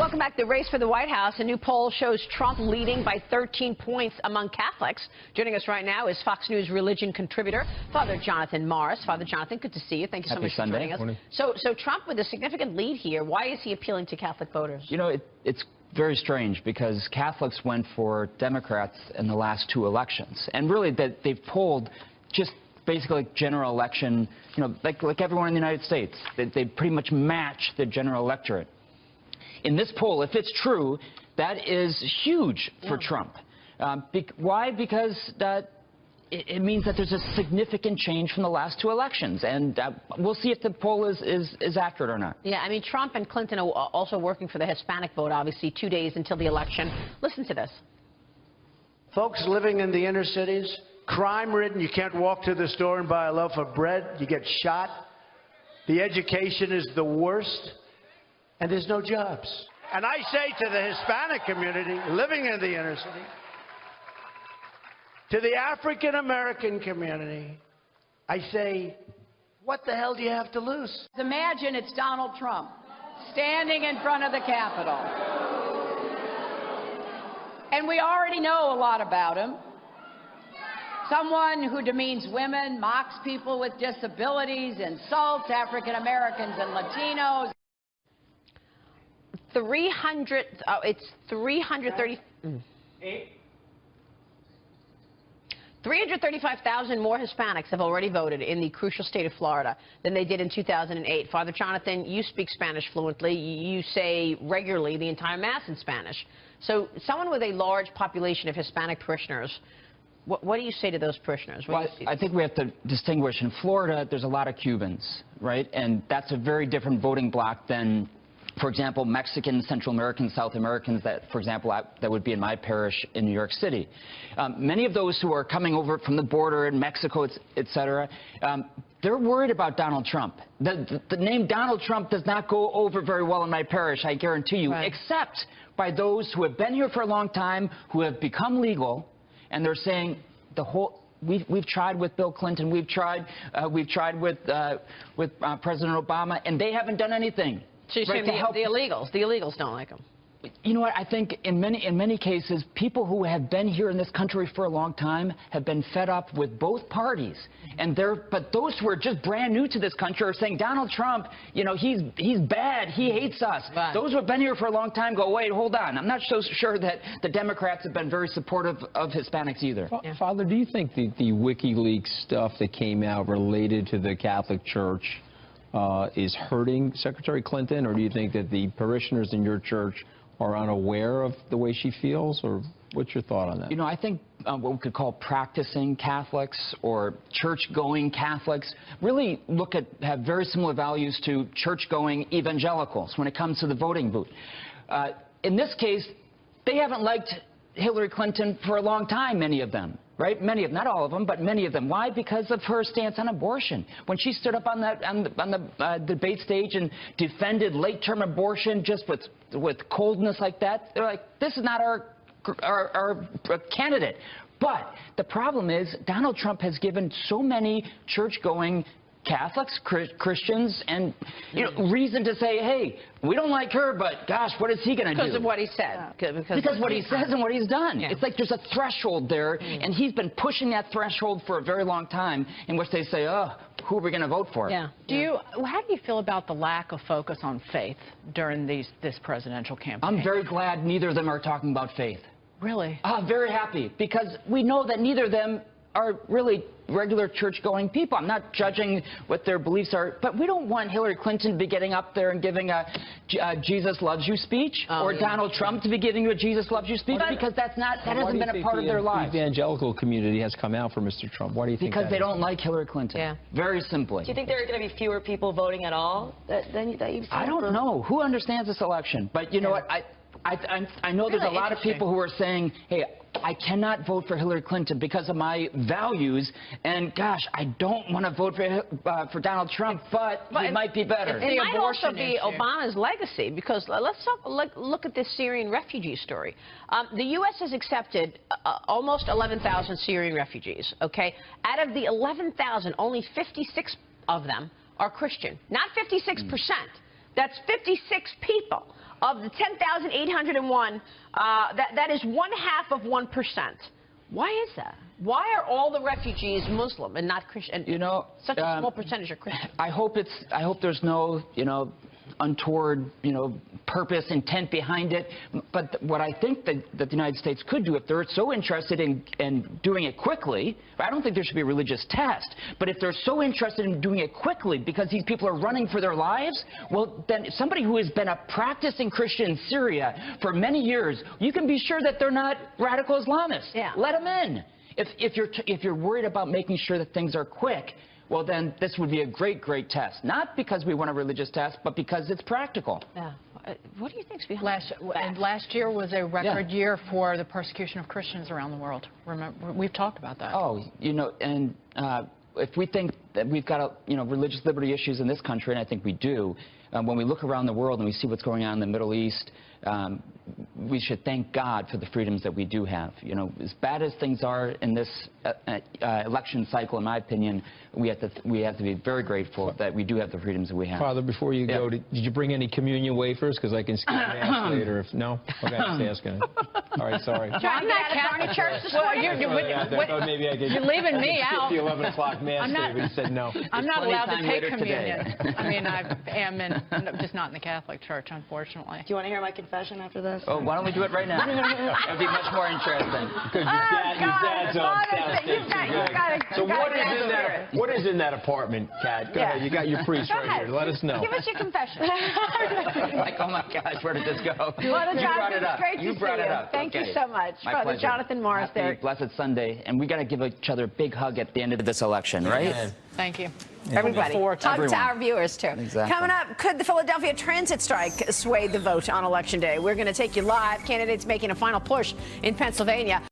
Welcome back. The race for the White House. A new poll shows Trump leading by 13 points among Catholics. Joining us right now is Fox News religion contributor, Father Jonathan Morris. Father Jonathan, good to see you. Thank you so much for joining us. Morning. So Trump with a significant lead here. Why is he appealing to Catholic voters? You know, it's very strange because Catholics went for Democrats in the last two elections. And really, they've polled just basically like general election, you know, like everyone in the United States. They pretty much match the general electorate. In this poll, if it's true, that is huge for Trump. Why? Because it means that there's a significant change from the last two elections. And we'll see if the poll is accurate or not. Yeah, I mean, Trump and Clinton are also working for the Hispanic vote, obviously, 2 days until the election. Listen to this. Folks living in the inner cities, crime-ridden, you can't walk to the store and buy a loaf of bread, you get shot. The education is the worst. And there's no jobs. And I say to the Hispanic community living in the inner city, to the African-American community, I say, what the hell do you have to lose? Imagine it's Donald Trump standing in front of the Capitol. And we already know a lot about him. Someone who demeans women, mocks people with disabilities, insults African-Americans and Latinos. 335,000 more Hispanics have already voted in the crucial state of Florida than they did in 2008. Father Jonathan, you speak Spanish fluently. You say regularly the entire Mass in Spanish. So someone with a large population of Hispanic parishioners, what do you say to those parishioners? Well, I think we have to distinguish. In Florida, there's a lot of Cubans, right? And that's a very different voting bloc than, for example, Mexicans, Central Americans, South Americans, that, for example, that would be in my parish in New York City. Many of those who are coming over from the border in Mexico, et cetera, they're worried about Donald Trump. The name Donald Trump does not go over very well in my parish, I guarantee you, except by those who have been here for a long time, who have become legal, and they're saying we've tried with Bill Clinton, we've tried with President Obama, and they haven't done anything. So you're saying the illegals don't like them? You know what? I think in many cases, people who have been here in this country for a long time have been fed up with both parties. And but those who are just brand new to this country are saying, Donald Trump, you know, he's bad, he hates us. Right. Those who have been here for a long time go, wait, hold on. I'm not so sure that the Democrats have been very supportive of Hispanics either. Yeah. Father, do you think the WikiLeaks stuff that came out related to the Catholic Church is hurting Secretary Clinton, or do you think that the parishioners in your church are unaware of the way she feels, or what's your thought on that? You know, I think what we could call practicing Catholics or church-going Catholics really have very similar values to church-going evangelicals when it comes to the voting booth. In this case, they haven't liked Hillary Clinton for a long time, many of them. Right? Many of them, not all of them, but many of them. Why? Because of her stance on abortion. When she stood up on the debate stage and defended late-term abortion just with coldness like that, they're like, this is not our candidate. But the problem is Donald Trump has given so many church-going Catholics, Christians, and reason to say, hey, we don't like her, but gosh, what is he going to do? Because of what he said. Because what he says and what he's done. Yeah. It's like there's a threshold there, and he's been pushing that threshold for a very long time, in which they say, oh, who are we going to vote for? Yeah. How do you feel about the lack of focus on faith during this presidential campaign? I'm very glad neither of them are talking about faith. Really? Very happy, because we know that neither of them are really regular church-going people. I'm not judging what their beliefs are, but we don't want Hillary Clinton to be getting up there and giving a Jesus loves you speech, or Donald Trump to be giving you a Jesus loves you speech, because that hasn't been a part of their lives. The evangelical community has come out for Mr. Trump. Why do you think Because they don't like Hillary Clinton. Yeah. Very simply. Do you think there are going to be fewer people voting at all that you've seen? I don't know. Who understands this election? But you know what? I know there's a lot of people who are saying, hey, I cannot vote for Hillary Clinton because of my values, and gosh, I don't want to vote for Donald Trump, but he might be better. It might also be Obama's legacy, because let's look at this Syrian refugee story. The U.S. has accepted almost 11,000 Syrian refugees, okay? Out of the 11,000, only 56 of them are Christian. Not 56%. That's 56 people. Of the 10,801, that is 1/2 of 1%. Why is that? Why are all the refugees Muslim and not Christian? You know, such a small percentage are Christian. I hope there's no, untoward, purpose, intent behind it. But what I think that the United States could do, if they're so interested in doing it quickly, I don't think there should be a religious test, but if they're so interested in doing it quickly because these people are running for their lives, well, then somebody who has been a practicing Christian in Syria for many years, you can be sure that they're not radical Islamists. Yeah. Let them in. If you're worried about making sure that things are quick, well, then this would be a great test. Not because we want a religious test, but because it's practical. Yeah. What do you think's behind that? Last year was a record year for the persecution of Christians around the world. Remember, we've talked about that. Oh, and if we think that we've got religious liberty issues in this country, and I think we do, when we look around the world and we see what's going on in the Middle East, we should thank God for the freedoms that we do have. As bad as things are in this election cycle, in my opinion, we have to be very grateful that we do have the freedoms that we have. Father, before you go, did you bring any communion wafers? Because I can skip mass later. If no, okay, I'm just asking. All right, sorry. I'm not Catholic church this morning. Maybe I could. You're leaving me out. The 11 o'clock mass. David said no. I'm not allowed to take communion. Today. I mean, I am just not in the Catholic Church, unfortunately. Do you want to hear my confession after this? Oh, why don't we do it right now? That'd be much more interesting. Because your dad's on South So what is in that apartment, Kat? Go ahead. You got your priest right here. Let us know. Give us your confession. Like, oh my gosh, where did this go? You brought it up. Great to you brought see it you. up. Thank you Okay. so much. My Father pleasure. Jonathan Morris Happy there. Blessed Sunday, and we got to give each other a big hug at the end of this election, right? Amen. Thank you. Everybody. Looking forward to it. Hug to our viewers, too. Exactly. Coming up, could the Philadelphia transit strike sway the vote on Election Day? We're going to take you live. Candidates making a final push in Pennsylvania.